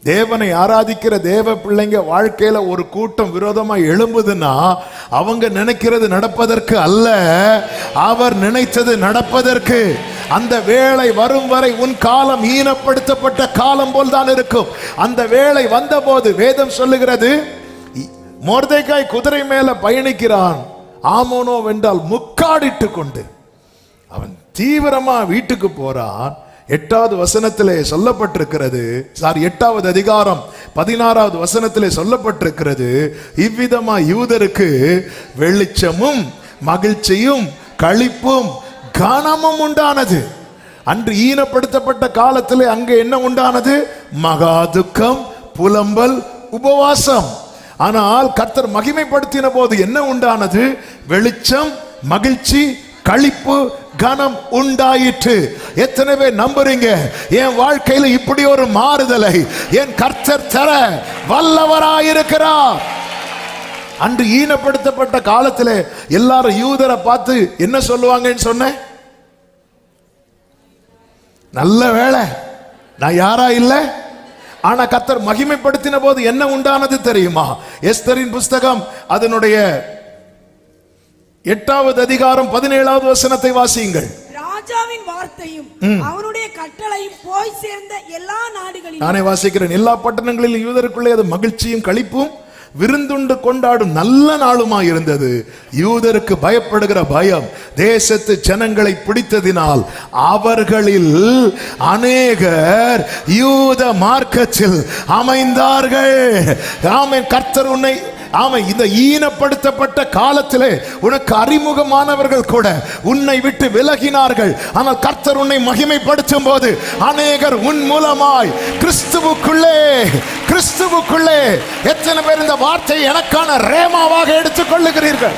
தேவனை ஆராதிக்கிற தேவ பிள்ளைங்க வாழ்க்கையில ஒரு கூட்டம் விரோதமா எழும்புதுன்னா அவங்க நினைக்கிறது நடப்பதற்கு அல்ல, அவர் நினைத்தது நடப்பதற்கு. அந்த வேளை வரும் வரை உன் காலம் ஈனப்படுத்தப்பட்ட காலம் போல் தான் இருக்கும். அந்த வேளை வந்தபோது வேதம் சொல்லுகிறது, மொர்தெகாய் குதிரை மேல பயணிக்கிறான், ஆமோனோ வென்றால் முக்காடிட்டு கொண்டு அவன் தீவிரமா வீட்டுக்கு போறான். 8வது வசனத்திலே சொல்லப்பட்டிருக்கிறது, 8வது அதிகாரம் 16வது வசனத்திலே சொல்லப்பட்டிருக்கிறது, இவ்விதமா யூதருக்கு வெளிச்சமும் மகிழ்ச்சியும் களிப்பும் கனமும் உண்டானது. அன்று ஈனப்படுத்தப்பட்ட காலத்திலே அங்கே என்ன உண்டானது? மகா துக்கம், புலம்பல், உபவாசம். ஆனால் கர்த்தர் மகிமைப்படுத்தின போது என்ன உண்டானது? வெளிச்சம், மகிழ்ச்சி, களிப்பு, கனம் உண்டாயிற்று. எத்தனை பேர் நம்புறீங்க என் வாழ்க்கையில இப்படி ஒரு மாறுதலை என் கர்த்தர் தர வல்லவராயிருக்கிறார்? அன்று ஈனப்படுத்தப்பட்ட காலத்தில் எல்லாரும் யூதரை பார்த்து என்ன சொல்லுவாங்கன்னு சொன்ன? நல்ல வேளை நான் யாரா இல்ல. ஆனா கர்த்தர் மகிமைப்படுத்தின போது என்ன உண்டானது தெரியுமா? எஸ்தரின் புஸ்தகம் அதனுடைய 8வது அதிகாரம் 17வது வசனத்தை வாசியுங்கள். ராஜாவின் வார்த்தையும் அவருடைய கட்டளையும் போய் சேர்ந்த எல்லா நாடுகளிலும், நானே வாசிக்கிறேன், எல்லா பட்டணங்களிலும் யூதருக்குள்ளே அது மகிழ்ச்சியும் களிப்பும் விருந்துண்டு கொண்டாடும் நல்ல நாளுமா இருந்தது. யூதருக்கு பயப்படுகிற பயம் தேசத்து ஜனங்களை பிடித்ததினால் அவர்களில் அநேகர் யூத மார்க்கத்தில் அமைந்தார்கள். ஆமென். கர்த்தர் உன்னை இந்த ஈனப்படுத்தப்பட்ட காலத்திலே உனக்கு அறிமுகமானவர்கள் கூட உன்னை விட்டு விலகினார்கள். ஆனால் கர்த்தர் உன்னை மகிமைப்படுத்தும் போது அநேகர் உன் மூலமாய் கிறிஸ்துவுக்குள்ளே எத்தனை பேர் இந்த வார்த்தையை எனக்கான ரேமாவாக எடுத்துக் கொள்ளுகிறீர்கள்?